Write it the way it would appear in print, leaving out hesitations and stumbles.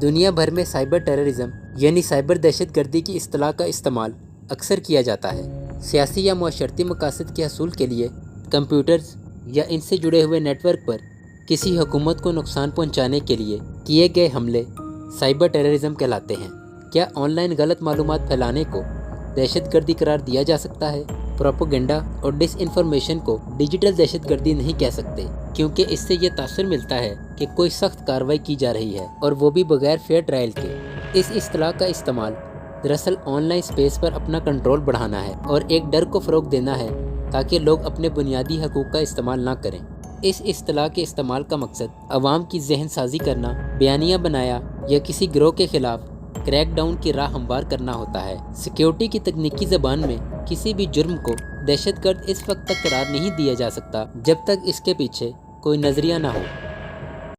دنیا بھر میں سائبر ٹیررزم یعنی سائبر دہشت گردی کی اصطلاح کا استعمال اکثر کیا جاتا ہے۔ سیاسی یا معاشرتی مقاصد کے حصول کے لیے کمپیوٹرز یا ان سے جڑے ہوئے نیٹ ورک پر کسی حکومت کو نقصان پہنچانے کے لیے کیے گئے حملے سائبر ٹیررزم کہلاتے ہیں۔ کیا آن لائن غلط معلومات پھیلانے کو دہشت گردی قرار دیا جا سکتا ہے؟ پروپیگنڈا اور ڈس انفارمیشن کو ڈیجیٹل دہشت گردی نہیں کہہ سکتے، کیونکہ اس سے یہ تاثر ملتا ہے کہ کوئی سخت کارروائی کی جا رہی ہے، اور وہ بھی بغیر فیئر ٹرائل کے۔ اس اصطلاح کا استعمال دراصل آن لائن اسپیس پر اپنا کنٹرول بڑھانا ہے اور ایک ڈر کو فروغ دینا ہے تاکہ لوگ اپنے بنیادی حقوق کا استعمال نہ کریں۔ اس اصطلاح کے استعمال کا مقصد عوام کی ذہن سازی کرنا، بیانیہ بنایا یا کسی گروہ کے خلاف کریک ڈاؤن کی راہ ہموار کرنا ہوتا ہے۔ سیکیورٹی کی تکنیکی زبان میں کسی بھی جرم کو دہشت گرد اس وقت تک قرار نہیں دیا جا سکتا جب تک اس کے پیچھے کوئی نظریہ نہ ہو۔